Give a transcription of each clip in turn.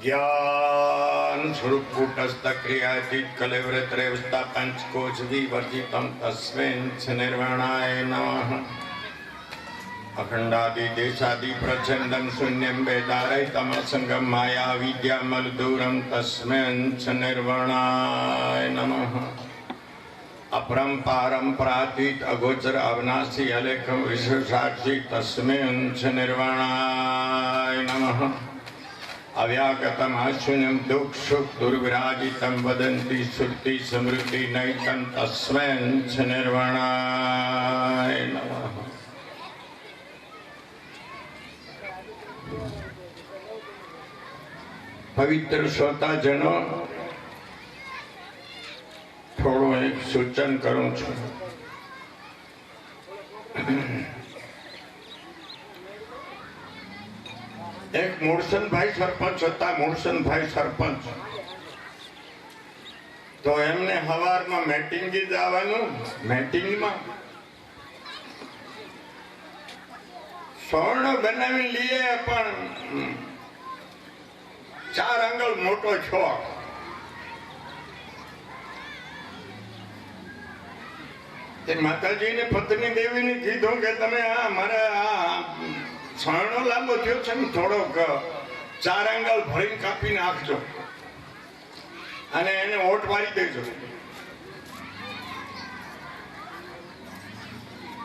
ज्ञान स्वरूप कूटस्थ क्रियातीत कलेवृत्रेवस्ता पंचकोश विवर्जितम तस्मिन् निर्वाणाय नमः। अखंडादि देशादि प्रचंडम शून्यम वेदारहितम असंगम माया विद्या मलदूरम तस्मिन् निर्वाणाय नमः। अपरंपारं परातीत अगोचर अविनाशी अलेखम विश्वसाक्षी तस्मिन् निर्वाणाय नमः। अव्याकृतम अशून्यम दुख सुख दुर्विराजितम वदन्ति श्रुति समृद्धि नैतं तस्मिन् निर्वाणाय नमः। पवित्र श्रोताजनों, थोड़ो एक सूचन करूं छूं। एक મૂળસનભાઈ સરપંચ હતા, મૂળસનભાઈ સરપંચ તો એમને સવારમાં મીટિંગે જવાનું, મીટિંગમાં સ્વર્ણ બનાવી લઈએ પણ 4 આંગળ મોટો છોડ માતાજીને પત્ની દેવીને કીધું કે તમે આ મારે આ સ્વર્ણો લાંબો થયો છે ને થોડોક 4 આંગળ ભરીને કાપી નાખજો અને એને ઓટ વાળી દેજો.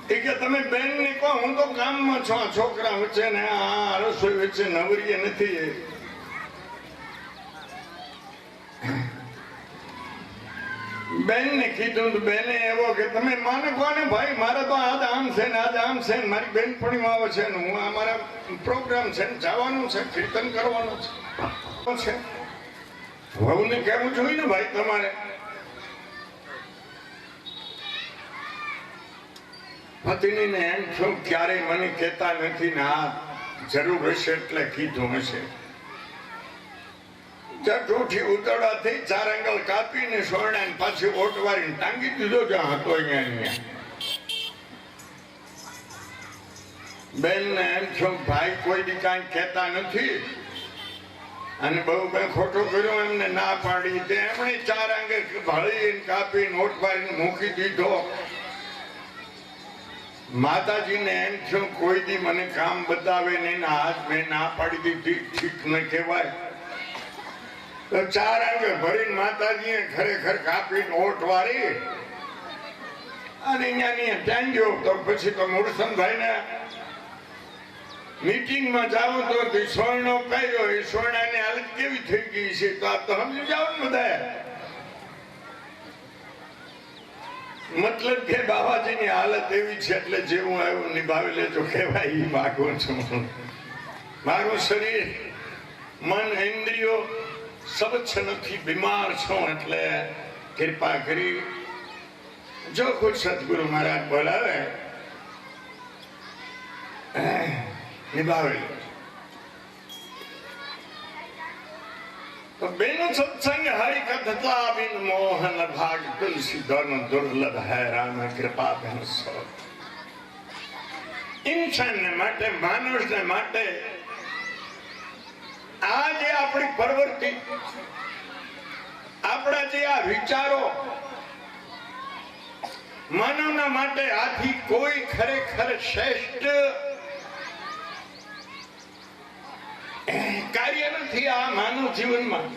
એ કે તમે બેન ને કહો હું તો કામમાં છું, છોકરા વચ્ચે ને આ રસોઈ વચ્ચે નવરીએ નથી. બેન ને કીધું તો બેને એવો કે તમે માને કોને ભાઈ મારે તો આજ આમ છે ને આજ આમ છે ને મારી બેનપણીઓ આવે છે ને હું અમારા પ્રોગ્રામ છે ને જવાનું છે, કીર્તન કરવાનું છે. વહુને કહેવું જોઈએ ને ભાઈ તમારે. પત્નીને એમ છું ક્યારેય મને કહેતા નથી ને આ જરૂર હશે એટલે કીધું હશે. ચટુઠી ઉતરવાથી 4 આંગળ કાપીને સોરડાને પાછી ઓટવારીને ટાંગી દીધો જ્યાં હતો અહીંયા. બેન ને એમ છું ભાઈ કોઈ દી કાંઈ કહેતા નથી અને બહુ કઈ ખોટો કર્યો એમને ના પાડી તે એમણે 4 આંગળ ભળીને કાપીને ઓટવારીને મૂકી દીધો. માતાજીને એમ છું કોઈ દી મને કામ બતાવે નહીં, આજ મેં ના પાડી દીધી, ઠીક ન કહેવાય. તો 4 આંગળ ભરીને માતાજીએ ખરેખર કાપીને ઓટ વાળી અને અહીંયા ટાંગ્યો. તો પછી તો મૂળસનભાઈ ને મીટિંગમાં જાવ તો સ્વર્ણો પહેર્યો, એ સ્વર્ણાની હાલત કેવી થઈ ગઈ છે તો આપ તો સમજી જાવ ને બધા. મતલબ કે બાબાજીની હાલત એવી છે એટલે જેવું આવ્યું નિભાવી લેજો કહેવાય. એ માગું છું. મારું શરીર મન ઇન્દ્રિયો સ્વચ્છ નથી, બીમાર છું એટલે કૃપા કરી જો કુછ સદગુરુ મહારાજ બોલાવે નિભાવી લે. તો બેનો સત્સંગ હરિકથા બિન મોહન ભાગ તુલસી દોનો દુર્લભ હૈ રામ કૃપા બિન સો. ઇન્સાનને માટે, માણસને માટે આ જે આપણી પ્રવૃત્તિ, આપણા જે આ વિચારો માનવના માટે આથી કોઈ ખરેખર શ્રેષ્ઠ કાર્ય નથી આ માનવ જીવનમાં.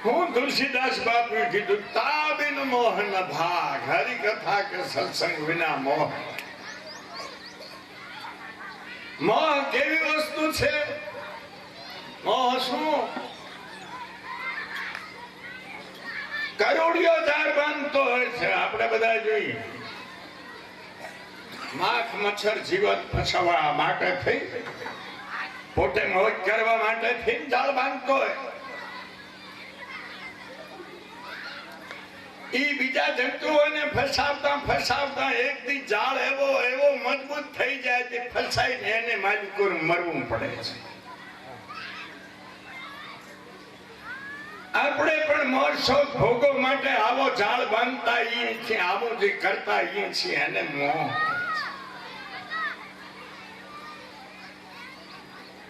હું તુલસીદાસ બાપુએ કીધું તાબિન મોહન ભાગ હરિકથા કે સત્સંગ વિના મોહ. મોહ કેવી વસ્તુ છે? મોહ શું? કરોડિયો ઝાડ બાંધતો હોય છે, આપણે બધા જોઈએ. માખ મચ્છર જીવત ફસાવવા માટે થઈ, પોતે મોજ કરવા માટે થઈ ઝાડ બાંધતો હોય. ઈ બીજા જંતુઓને ફસાવતા ફસાવતા એક દી ઝાડ એવો એવો મજબૂત થઈ જાય કે ફસાઈને એને માલિકોને મરવું પડે છે. આપણે પણ મહોત્સવ ભોગો માટે આવો ઝાડ બાંધતા આવીએ છીએ, આવું જે કરતા આવીએ છીએ અને મોહ.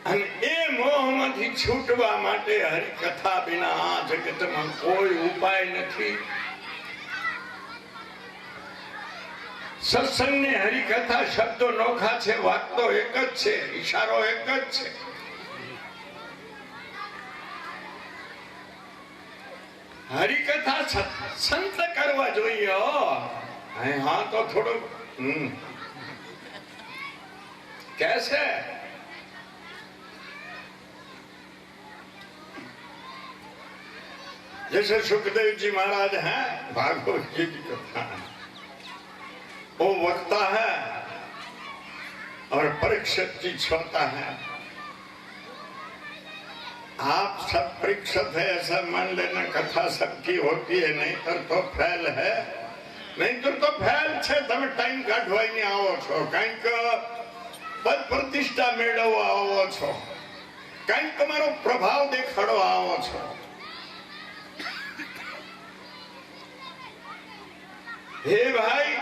અને એ મોહમાંથી છૂટવા માટે હરિકથા વિના આ જગતમાં કોઈ ઉપાય નથી. સત્સંગ ને હરિકથા શબ્દો નોખા છે, વાત તો એક જ છે, ઈશારો એક જ છે. હરિકથા સંત કરવા જોઈએ. હા તો થોડું कैसे जैसे सुखदेव जी महाराज हैं, भागवत जी की कथा वो वक्ता है और परीक्षित जी छोटा है. आप सब परीक्षित है ऐसा मान लेना. कथा सबकी होती है, नहीं तो फेल है. नहीं तो फेल छे. તમે ટાઈમ કાઢવાઈને આવો છો, કંઈક પદ પ્રતિષ્ઠા મેળવવા આવો છો, કંઈક તમારો પ્રભાવ દેખાડવા આવો છો. હે ભાઈ,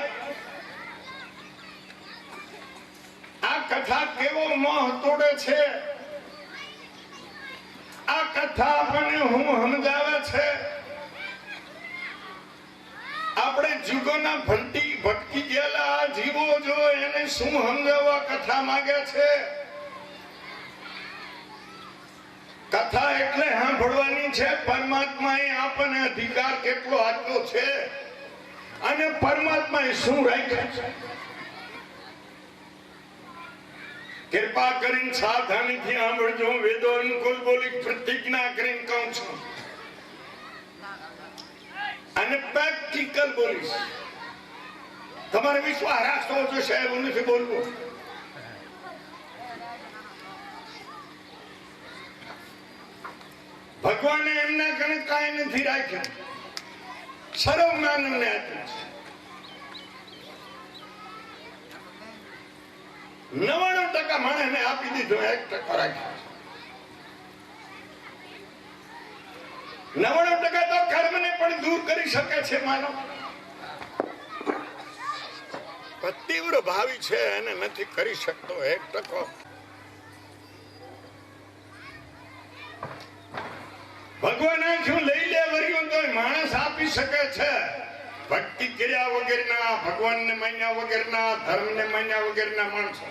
આ કથા કેવો મોહ તોડે છે. આ કથા આપણને હું સમજાવે છે. આપણે જુગોના ભટકી ગયેલા જીવો જો એને શું સમજાવવા કથા માંગે છે. કથા એટલે સાંભળવાની છે. પરમાત્માએ આપણને અધિકાર કેટલો આપ્યો છે અને પરમાત્માએ શું રાખ્યું છે. कृपा કરીને સાવધાનીથી સાંભળજો. વેદો અનુકૂળ બોલી પ્રતિજ્ઞા કરીને કહું છું અને પ્રેક્ટિકલ બોલીશ. તમારે વિશ્વાસ રાખવો જોશે, એવું નથી બોલવું. ભગવાને એમના કણે કાંઈ નથી રાખ્યું, સર્વ જ્ઞાન એમને આપ્યું છે. 99% માણસને આપી દીધું, 1% રાખ્યું. 99% તો કર્મને પણ દૂર કરી શકે છે. માનો તીવ્ર ભાવી છે એને નથી કરી શકતો 1%. ભગવાન આખું લઈ લે વર્યું તો માણસ આપી શકે છે. ભક્તિ કર્યા વગરના, ભગવાનને માન્યા વગરના, ધર્મને માન્યા વગરના માણસો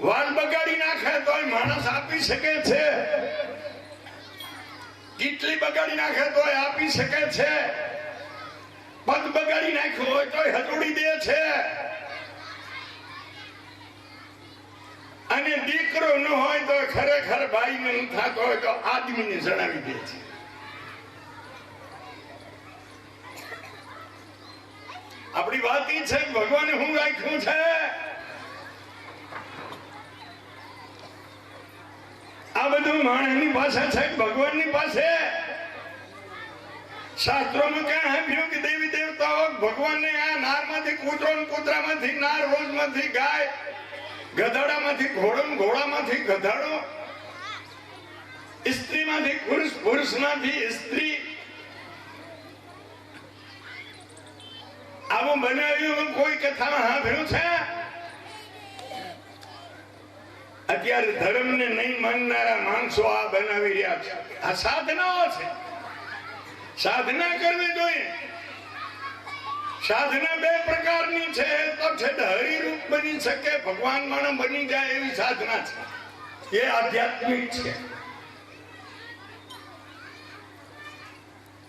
વાલ બગાડી નાખે તો માણસ આપી શકે છે. કેટલી બગાડી નાખે તો આપી શકે છે. પદ બગાડી નાખ્યો હોય તો હટોડી દે છે. અને દીકરો ન હોય તો ખરેખર ભાઈ ને થતો હોય તો આદમીને જણાવી દે છે. આપણી વાત ઈ છે ભગવાને હું રાખ્યું છે. આ બધું માણસની પાસે છે, ભગવાનની પાસે. શાસ્ત્રોમાં ક્યાં આપ્યું કે દેવી દેવતાઓ ભગવાનને આ નારમાંથી કૂતરો, કૂતરામાંથી નાર, રોજમાંથી ગાય, ગધાડામાંથી ઘોડો, ઘોડામાંથી ગધાડો, સ્ત્રીમાંથી પુરુષ, પુરુષમાંથી સ્ત્રી, આવું બનાવ્યું કોઈ કથામાં સાંભળ્યું છે? અત્યારે ધર્મને નહીં માનનારા માણસો આ બનાવી રહ્યા છે. આ સાધનાઓ છે. સાધના કરવી જોઈએ. સાધના બે પ્રકારની છે. તો છે હરિરૂપ બની શકે, ભગવાન માણસ બની જાય એવી સાધના છે. એ આધ્યાત્મિક છે.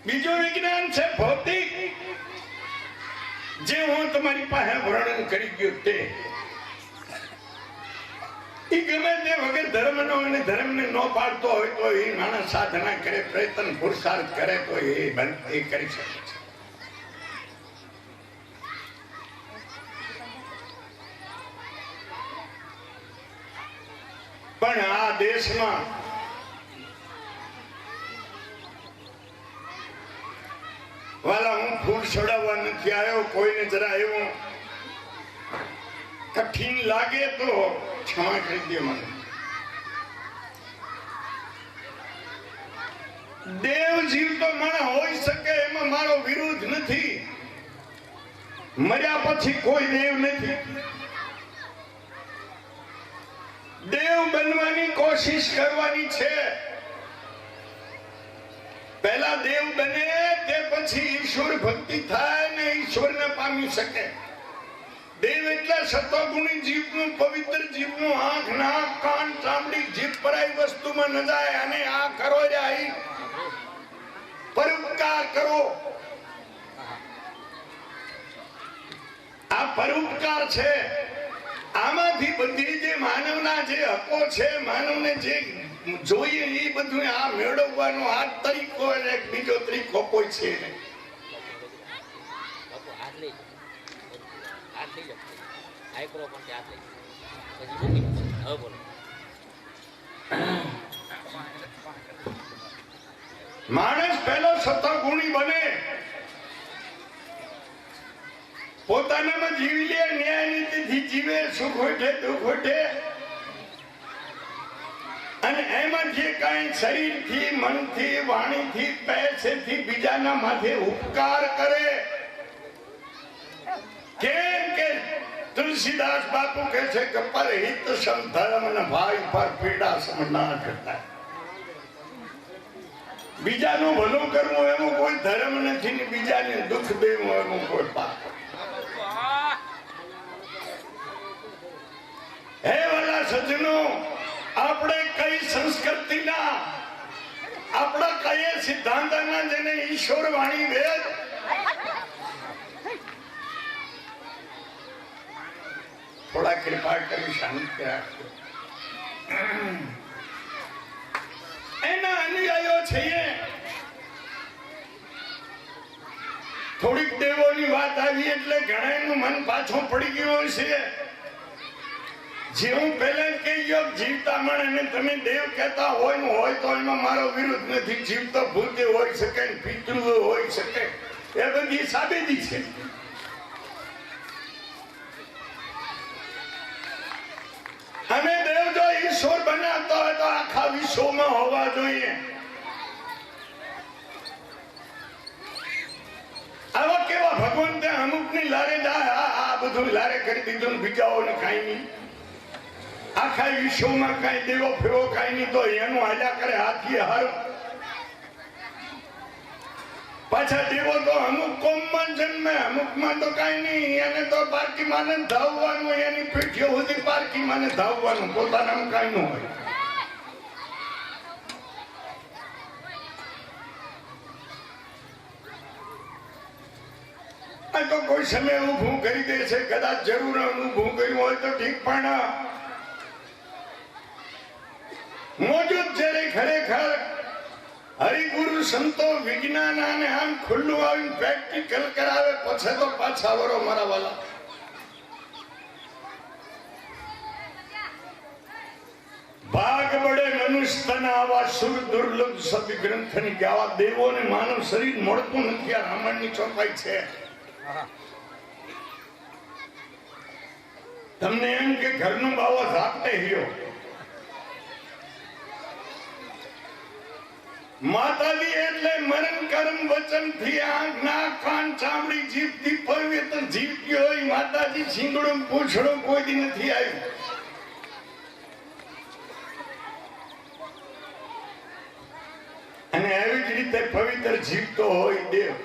બીજું વિજ્ઞાન છે ભૌતિક, જે હું તમારી પાસે વર્ણન કરી ગયું તે. એ ગમે તે વગર ધર્મનો અને ધર્મને ન પાડતો હોય તો એ માણસ સાધના કરે, પ્રયત્ન પુરુષાર્થ કરે તો એ કરી શકે છે. પણ આ દેશમાં વાલા હું ફૂલ ચડાવવા નથી આવ્યો. કોઈને જરા એવું કઠિન લાગે તો ક્ષમા કરી દે મને. દેવ જીવ તો મને હોઈ શકે, એમાં મારો વિરોધ નથી. મર્યા પછી કોઈ દેવ નથી. દેવ બનવાની કોશિશ કરવાની છે. પહેલા દેવ બને તે પછી ઈશ્વર ભક્તિ થાય ને ઈશ્વરને પામી શકે. દેવ એટલે સત્વગુણી જીવનું, પવિત્ર જીવનું, આંખ, નાક, કાન, ચામડી, જીભ પરાઈ વસ્તુમાં ન જાય. અને આ કરો જાય પરોપકાર કરો. આ પરોપકાર છે. આમાંથી બધી જે માનવના જે હકો છે, માનવને જે જોઈએ એ બધું આ મેળવવાનો આ તરીકો અને બીજો તરીકો કોઈ છે નહીં. માણસ પહેલો સત્વગુણી બને, પોતાનામાં જીવી લે, ન્યાય નીતિથી જીવે, સુખ હોઠે દુઃખ હોઠે, અને એમાં જે કઈ શરીરથી, મનથી, વાણીથી, પૈસેથી બીજાના માથે ઉપકાર કરે. કેમ કે તુલસીદાસ બાપુ કહે છે કે પરહિત સમ ધર્મ ને ભાઈ પર પીડા સમ ના કરતા. બીજાનું ભલું કરવું એનું કોઈ ધર્મ નથી ને બીજાને દુઃખ દેવું એનું કોઈ પાપ. હે વાલા સજ્જનો, આપણે કઈ સંસ્કૃતિના, આપણા કઈ સિદ્ધાંતના જેને ઈશ્વર વાણી વેદ, થોડા કૃપા કરી શાંતિ રાખજો. એના અનુયાયીઓ છીએ. થોડીક દેવોની વાત આવી એટલે ઘણાનું મન પાછું પડી ગયું છે. જેવું પહેલા કહી ગયો જીવતા માણસને તમે દેવ કહેતા હોય તો એમાં મારો વિરોધ નથી. જીવતો ભૂતદેવ હોઈ શકે, પિતૃ હોઈ શકે, એ બધી સાબિતી છે. અને દેવ જો ઈશ્વર બનાવતો હોય તો આખા વિશ્વમાં હોવા જોઈએ. આવા કેવા ભગવાન ત્યાં અમુક ની લારે આ બધું લારે કરી દીધું, બીજાઓને કઈ નહીં. આખા વિશ્વમાં કઈ દેવો ફેવો કઈ નહીં, તો એનું હાલ્યા કરે હાથી હાર. પાછા દેવો તો અમુક કોમમાં જન્મે, અમુકમાં તો કઈ નહીં. એને તો પારકી માને ધાવવાનું, એની પીઠીઓ સુધી પારકી માને ધાવવાનું, પોતાનામાં કઈ ન હોય. આ તો કોઈ સમય ઊભું કરી દે છે, કદાચ જરૂર ઊભું કર્યું હોય તો ઠીક, પણ મોજૂદ જ્યારે ખરેખર હરિગુરુ સંતો વિજ્ઞાન અને આમ ખુલ્લું આવીને પ્રેક્ટિકલ કરાવે પછી તો પાછા વરો મારા વાલા. ભાગ બળે મનુષ્યના આવા સુર દુર્લભ સભ્ય ગ્રંથની કે આવા દેવોને માનવ શરીર મળતું નથી. આ રામાયણની ચોપાઈ છે. તમને એમ કે ઘરનું બાવો ઝાપટે હિયો, માતાજી એટલે મરણ કર્મ વચન થી, આંખ, નાક, કાન, ચામડી, જીભ થી પરિવર્તન જીવતી હોય. માતાજી શીંગડું પૂછડું કોઈ દી નથી આવ્યું. અને એવી જ રીતે પવિત્ર જીવતો હોય દેવ.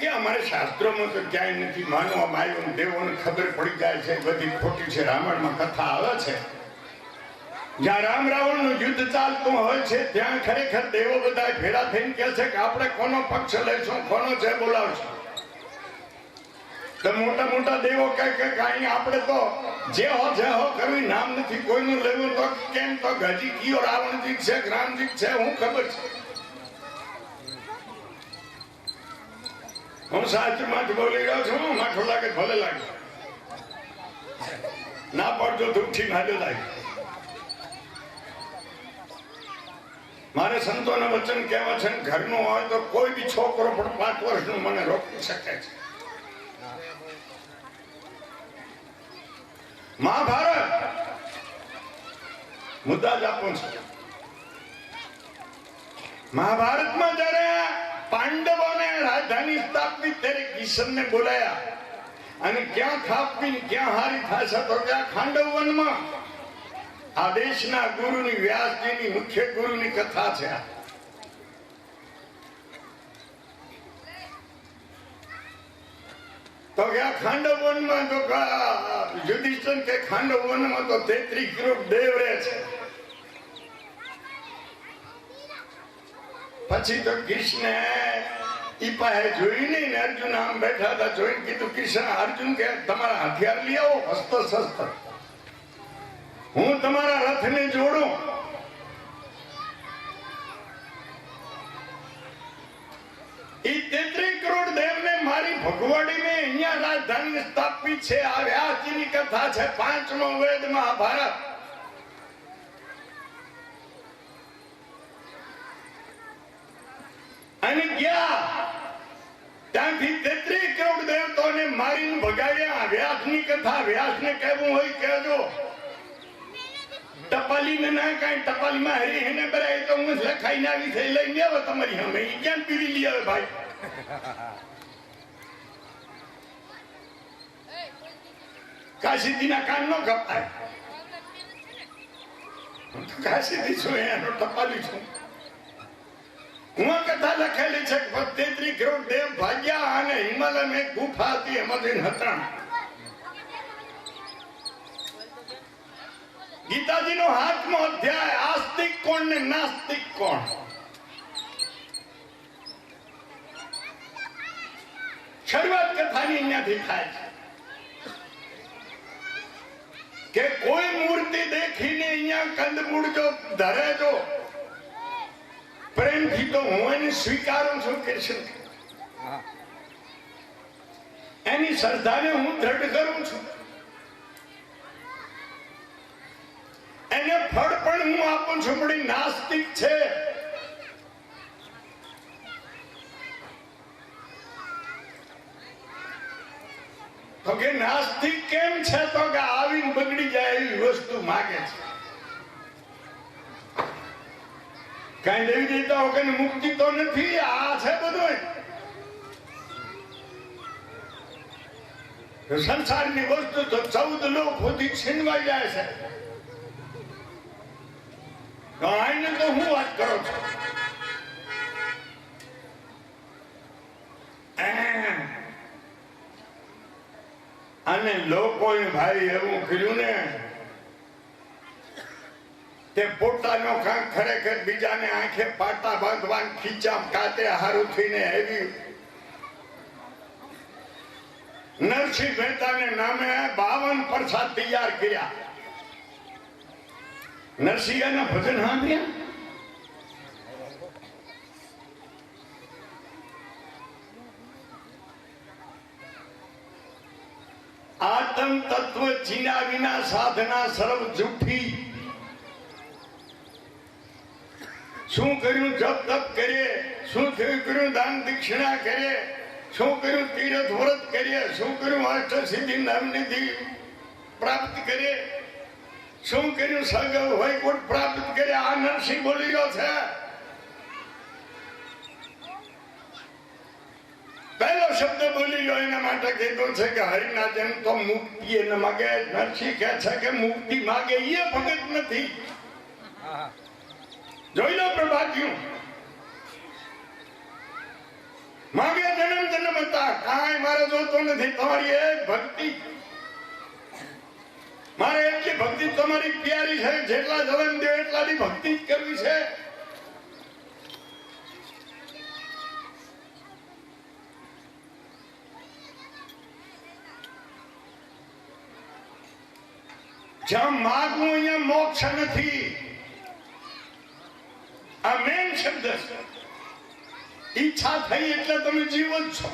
કે અમારે શાસ્ત્રોમાં તો ક્યાંય નથી માનવામાં આવ્યું. દેવોને ખબર પડી જાય છે બધી ખોટી છે. રામાયણમાં કથા આવે છે, જ્યાં રામ રાવણ નું યુદ્ધ ચાલતું હોય છે ત્યાં ખરેખર દેવો બધા ભેળા થઈને કહે છે કે આપણે કોનો પક્ષ લઈશું, કોનો છે બોલાવશું. તો મોટા મોટા દેવો કહે કે કઈ આપણે તો જે હો કરવી, નામ નથી કોઈનું લેવું. તો કેમ તો હજી કયો રાવણજી છે, રામજી છે, હું ખબર છે. હું સાચું બોલી રહ્યો છું. માઠું લાગે ભલે લાગે, ના પડજો દુઃખથી નાજો લાગે. મારે સંતોના વચન કહેવા છે, ઘરનું હોય તો કોઈ બી છોકરો પણ 5 વર્ષનું મને રોકી શકે છે. મહાભારત મુદ્દા જ આપું છું. મહાભારતમાં જયારે પાંડવોને રાજધાની સ્થાપવી ત્યારે કિશનને બોલાયા અને ક્યાં સ્થાપવી ક્યાં હારી થશે તો ત્યાં ખાંડવ વનમાં. આ દેશના ગુરુની વ્યાસજીની મુખ્ય ગુરુની કથા છે. તો ક્યાં ખાંડવ વનમાં તો યુધિષ્ઠિર કે ખાંડવ વનમાં તો 33 કરોડ દેવ રહે છે. પછી તો કૃષ્ણ ઈ પાસે જોઈ નહીં ને અર્જુન આમ બેઠા હતા જોઈને કીધું કૃષ્ણ અર્જુન કે તમારા હથિયાર લઈ આવો અસ્ત્ર શસ્ત્ર હું તમારા રથને જોડું. ઈ 33 કરોડ દેવને મારી ભગવાડીને અહીંયા રાજધાની સ્થાપી છે. આ વ્યાસજીની કથા છે. 5મો વેદ મહાભારત. અને ગયા ત્યાંથી 33 કરોડ દેવતાઓને મારીને ભગાડ્યા. વ્યાસની કથા વ્યાસને કહેવું હોય કહેજો. ટપાલી ના કઈ ટપાલીમાં હરી હેને બરાય તો હું લખાઈને આવી થઈ લઈને આવો તમારી સામે. ઈ ક્યાં પીડી લઈ આવે ભાઈ? કાશીજીના કાન નો કપાય. કાશીજી છું એનો ટપાલી છું. હું કથા લખેલી છે 33 કરોડ દેવ ભાગ્યા અને હિમાલયમાં એક ગુફા હતી એમાંથી હતા. ગીતાજીનો 8મો અધ્યાય આસ્તિક કોણ ને નાસ્તિક કોણ. શરૂઆત કથાની અહીંયાથી થાય છે કે કોઈ મૂર્તિ દેખીને અહીંયા કંદમૂળ જો ધરે જો પ્રેમથી તો હું એને સ્વીકારું છું કૃષ્ણ. એની શ્રદ્ધાને હું દ્રઢ કરું છું. એને ફળ પણ હું આપું છું. પણ નાસ્તિક છે. તો કે નાસ્તિક કેમ છે? તો કે આવીને બગડી જાય એવી વસ્તુ માગે છે. કઈ દેવી દેવતા વગર મુક્તિ તો નથી. આ છે બધું સંસારની વસ્તુ તો 14 લોક સુધી છીનવાઈ જાય છે. આઈને તો હું વાત કરો છો. અને લોકોએ ભાઈ એવું કર્યું ને તે પોતાનો કાંક ખરેખર બીજાને આંખે પાટા બાંધવાન ખીચા કાતે હારું થઈને આવી નરસિંહ મહેતાને નામે 52 પ્રસાદ તૈયાર કર્યા. નરસિંહના ભજન સાંભળ્યા. આત્મ તત્વ ચીના વિના સાધના સર્વ જૂઠી. શું કર્યું? જપ તપ કરીએ. શું કર્યું? દાન દક્ષિણા કરીએ. શું કર્યું? તીર્થ વ્રત કરીએ. શું કર્યું? અષ્ટસિદ્ધિ નવનિધિ પ્રાપ્ત કરીએ. શું કર્યું? સગવ વૈકુંઠ પ્રાપ્ત કરે. આ નરસિંહ બોલી રહ્યો છે. પહેલો શબ્દ બોલી રહ્યો એના માટે કીધું છે કે હરિના જન તો મુક્તિ એને માગે. નરસિંહ કહે છે કે મુક્તિ માગે એ ભગત નથી. જોઈ લો પ્રભાતિયું માગે જન્મ જન્મ હતા. કાંઈ મારે જોતો નથી. તમારી એક ભક્તિ મારે એટલી ભક્તિ તમારી પ્યારી છે. જેટલા જન્મ દે એટલાની ભક્તિ જ કરવી છે. જ્યાં માગવું અહીંયા મોક્ષ નથી. આ મેન શબ્દ છે. ઈચ્છા થઈ એટલે તમે જીવો જ છો.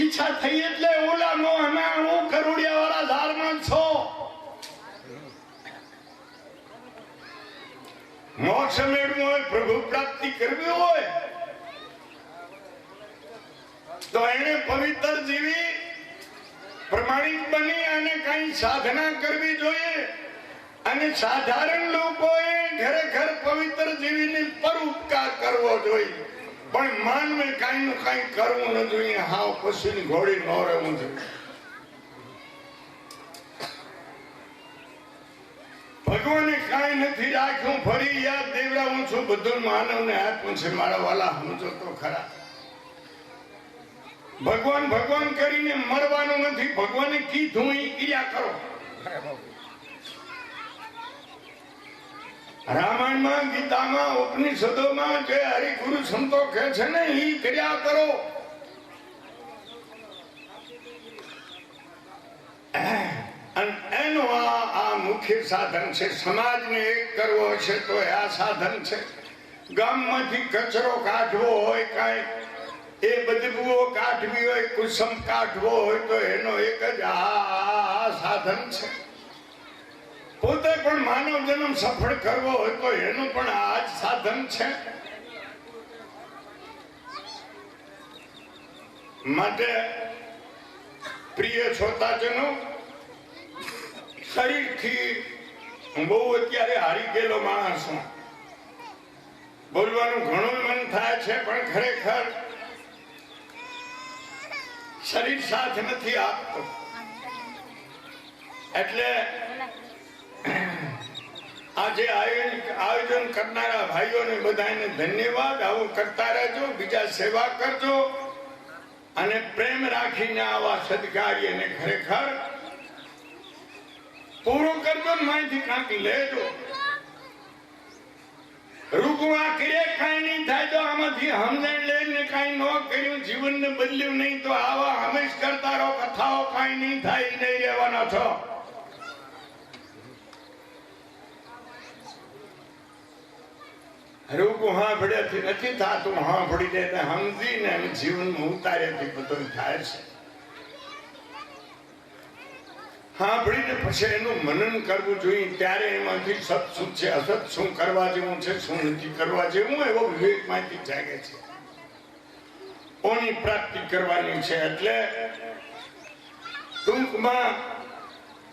ઈચ્છા થઈ એટલે ઓલા નો હું કરોડિયા વાળા ધારમાં છો. મોક્ષ મેળવું હોય, પ્રભુ પ્રાપ્તિ કરવી હોય તો એને પવિત્ર જીવી પ્રમાણિક બની અને કઈ સાધના કરવી જોઈએ અને સાધારણ લોકોએ ખરેખર પવિત્ર જીવીને પરોપકાર કરવો જોઈએ, પણ માનવે કઈ નું કઈ કરવું ન જોઈએ. હાવ પશુની ઘોડી ન રહેવું જોઈએ. ભગવાને કઈ નથી રાખ્યું. ફરી યાદ દેવડાવું છું, બધું માનવને આપ્યું છે. મારા વાલા સમજો તો ખરા. ભગવાન ભગવાન કરીને મરવાનું નથી. ભગવાને કીધું એ ક્રિયા કરો. રામાયણમાં, ગીતામાં, ઉપનિષદોમાં જે હરિગુરુ સંતો કહે છે ને એ ક્રિયા કરો. એનો આ મુખ્ય સાધન છે. સમાજને એક કરવો છે તો આ સાધન છે. ગામમાંથી કચરો કાઢવો હોય, કાંઈ એ બદબુઓ કાઢવી હોય, કુસમ કાઢવો હોય તો એનો એક જ આ સાધન છે. પોતે પણ માનવ જન્મ સફળ કરવો હોય તો એનું પણ આ જ સાધન છે. માટે પ્રિય શ્રોતાજનો, શરીરથી હું બહુ અત્યારે હારી ગયેલો માણસ છું. બોલવાનું ઘણું મન થાય છે, પણ ખરેખર શરીર સાથ નથી આપતો. એટલે આજે આયોજન કરનારા ભાઈઓને બધાને ધન્યવાદ. આવું કરતા રહેજો, બીજા સેવા કરજો અને પ્રેમ રાખીને આવા સદકાર્યને ખરેખર પૂરું કરજો. માહિતી કાંકી લેજો. રૂકવા કરે કઈ નહીં થાય તો આમાંથી સમજણ લઈને કઈ ન કર્યું, જીવનને બદલ્યું નહીં તો આવા હંમેશ કરતા રહો. કથાઓ કઈ નહીં થાય, નહીં રહેવાના છો. રૂકું હાંભળ્યાથી નથી થતું. હાંભળી દે સમજીને જીવનમાં ઉતાર્યાથી બધું થાય છે. સાંભળીને પછી એનું મનન કરવું જોઈએ. ત્યારે એમાંથી સત શું છે, અસત શું કરવા જેવું છે, શું નથી કરવા જેવું, એવો વિવેક માંથી જાગે છે. કોની પ્રાપ્તિ કરવાની છે. એટલે ટૂંકમાં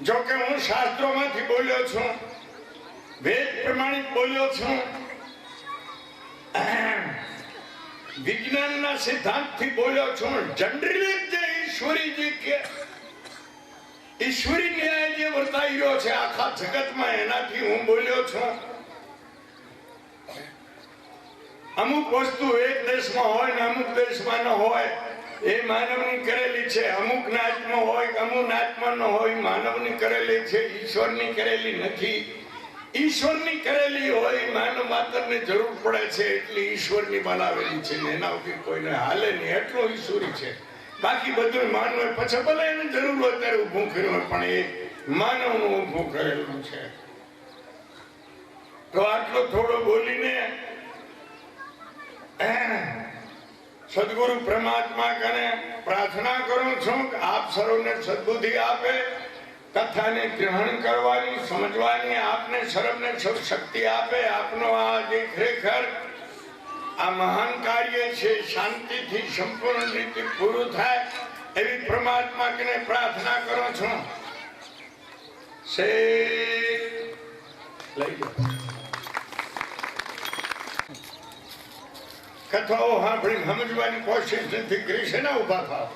જો કે હું શાસ્ત્રોમાંથી બોલ્યો છું, વેદ પ્રમાણિત બોલ્યો છું, વિજ્ઞાનના સિદ્ધાંતથી બોલ્યો છું. જનરલી જે ઈશ્વરી કે ઈશ્વરી ન્યાય જે વર્તાઈ રહ્યો છે આખા જગતમાં, એનાથી હું બોલ્યો છું. અમુક વસ્તુ એક દેશમાં હોય ને અમુક દેશમાં ન હોય, એ માનવની કરેલી છે. અમુક નાચમાં હોય, અમુક નાચમાં ન હોય, માનવની કરેલી છે, ઈશ્વરની કરેલી નથી. ઈશ્વરની કરેલી હોય, માનવ માત્રને જરૂર પડે છે એટલી ઈશ્વરની બનાવેલી છે. એના વગર કોઈને હાલે નહીં, એટલું ઈશ્વરી છે. બાકી બધું માનવ પછી ભલે એને જરૂર હોય ત્યારે ઉભું કર્યું હોય, પણ એ માનવનું ઉભું કરેલું છે. તો આટલો થોડો બોલીને સદગુરુ પરમાત્મા કને પ્રાર્થના કરું છું કે આપ સર્વને સદબુદ્ધિ આપે, કથાને ગ્રહણ કરવાની, સમજવાની આપને સર્વને શક્તિ આપે. આપનો આ જે ખરેખર આ મહાન કાર્ય છે શાંતિથી સંપૂર્ણ રીતે પૂરું થાય એવી પરમાત્મા કને પ્રાર્થના કરું છું. લઈ જાઓ. કથાઓ સાંભળી સમજવાની કોશિશ નથી કરી છે ને ઉભા થાવ.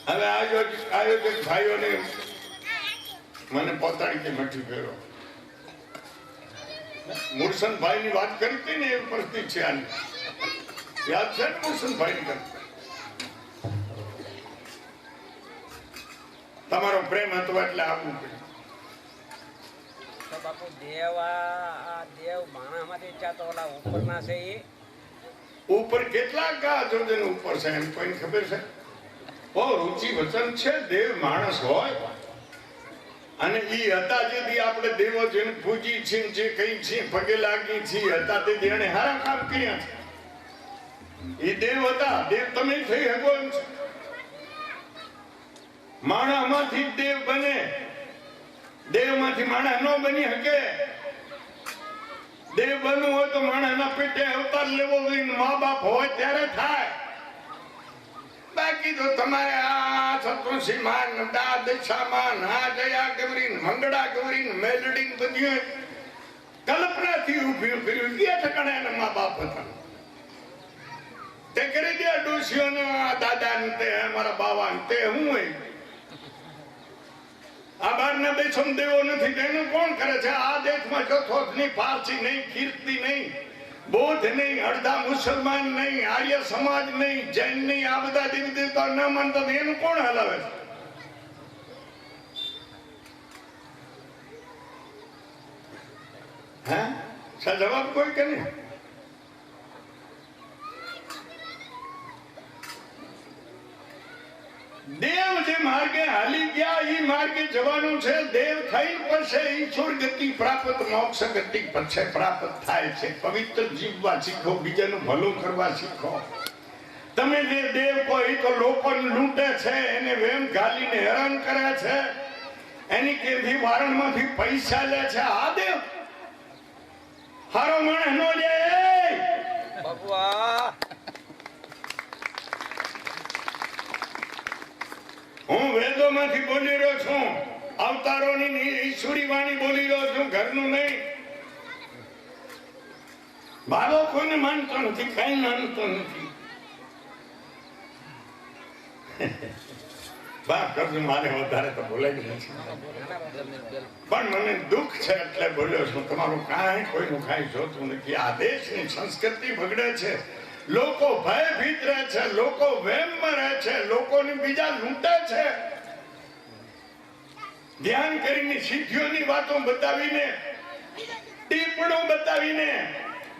હવે આયોજક ભાઈઓને મને પોતાની કે મઠી ફેરો મુરસનભાઈ ની વાત કરી હતી ને એ પરિસ્થિતિ છે. આની યાદ છે ને મુરસનભાઈ ની કરતા તમારો પ્રેમ હતો એટલે આપવું પડ્યું. બાપુ દેવ માણામાંથી ચાતો ઓલા ઉપરના છે એ ઉપર કેટલા ગા જોજન ઉપર છે એમ કોઈને ખબર છે? બહુ રુચિ વચન છે. દેવ માણસ હોય અને ઈ હતા જેથી આપણે દેવો જેને પૂજી છે, જે કઈ છે, પગે લાગી છે, હતા તે એને હારા કામ કર્યા છે. ઈ દેવ હતા. દેવ તમે થઈ શકો એમ છે. માણામાંથી દેવ બને, દેવમાંથી માણસ ન બની શકે. દેવ બનવું હોય તો માણસના પેટે અવતાર લેવો જોઈએ. મા બાપ હોય ત્યારે થાય. કીધું તમારે આ સંતોષી માન દા દિશામાન આ જયા ગૌરી મંગળા ગૌરી મેલડી બધી કલ્પનાથી ઉભી કર્યું કે ઠકાણે એના મા બાપ હતા તે કરી દે ડોશીઓને દાદા ને તે મારા બાવા ને તે હું હોય આ બારના દેશમ દેવો નથી તેનું કોણ કરે છે આ દેશમાં ચોથો નહીં પારસી નહીં કીર્તિ નહીં બૌદ્ધ નહીં અડધા મુસલમાન નહીં આર્ય સમાજ નહીં જૈન નહીં આ બધા દેવી દેવતા ન માનતા એનું કોણ હલાવે છે હા જવાબ કોઈ કે નહીં દેવ જે માર્ગે હાલી ગયા એ માર્ગે જવાનું છે દેવ થઈ પછી ઈશ્વર ગતિ પ્રાપ્ત મોક્ષ ગતિ પછી પ્રાપ્ત થાય છે પવિત્ર જીવવા શીખો બીજાનું ભલું કરવા શીખો તમે જે દેવ કોઈ તો લોકોને લૂંટે છે એને વેમ ગાલીને હેરાન કરે છે એની કેથી વારણમાંથી પૈસા લે છે આ દેવ હારો માણસ નો લે ભગવા હું વેદોમાંથી બોલી રહ્યો છું અવતારોની ઈશ્વરી વાણી બોલી રહ્યો છું ઘરનું નહીં બાબો કોઈને માનતો નથી કઈ માનતો નથી બાપ કરજો મારે વધારે તો બોલાય નથી પણ મને દુઃખ છે એટલે બોલ્યો છું તમારું કાંઈ કોઈનું કાંઈ જોતું નથી આ દેશની સંસ્કૃતિ બગડે છે લોકો ભયભીત રહે છે લોકો વહેમમાં રહે છે લોકોને બીજા લૂંટે છે ધ્યાન કરીને સિદ્ધિઓની વાતો બતાવીને ટીપણું બતાવીને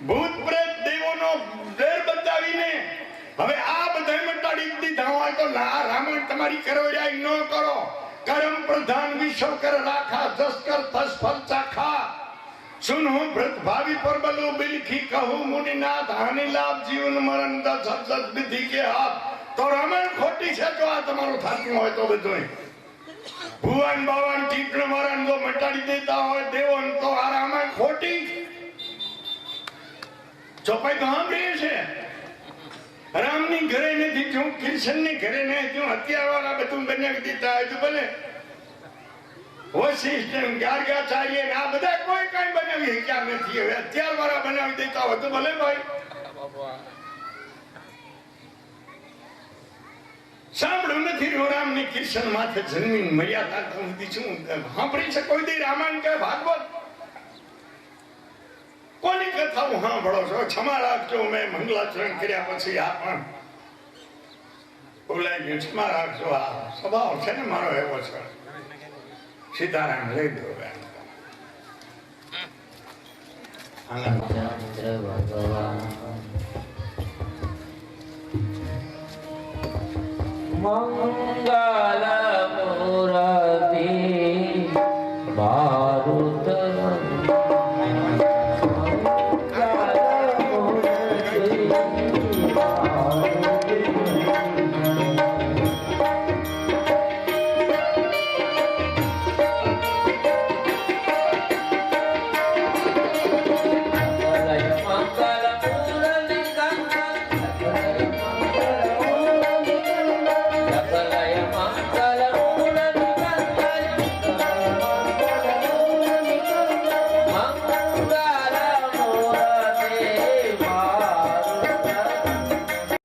ભૂત પ્રેત દેવોનો ડર બતાવીને હવે આ બધા મટાડી દીધા હોય તો રામાયણ તમારી કરવડિયાઈ ન કરો કરમ પ્રધાન વિશ્વ કર રાખા જસ કર તસ ફલ ચાખા सुनो व्रत भावी पर बलो बिलखी कहूं मुनिनाथ हानि लाभ जीवन मरण दस सत विधि के हाथ तो रामायण खोटी છે તો આ તમારું થાતું હોય તો બધું ભુવન બાવન ટીકણ મરણ જો મટાડી દેતા હોય દેવન તો આ રામાયણ ખોટી ચોપાઈ તો સાંભળીએ છે રામની ઘરે નથી જો કૃષ્ણની ઘરે નહીં જો હત્યાર વાળા બધું બનાવી દીધા હોય તો ભલે વશિષ્ઠ ગાર્ગાચાર્ય આ બધા કોઈ કઈ બનાવી શક્યા નથી હવે અત્યાર વાળા બનાવી દેતા હોય તો ભલે ભાઈ સાંભળ્યું નથી રામ ની કૃષ્ણ માથે જન્મી મર્યાદા સુધી શું સાંભળી છે કોઈ દી રામાયણ કે ભાગવત કોની કથા હું સાંભળો છો ક્ષમા રાખજો મેં મંગલાચરણ કર્યા પછી આ પણ બોલાય ગયું ક્ષમા રાખજો આ સ્વભાવ છે ને મારો એવો છે સીતારામ લઈ દો ભગવાન મંગલ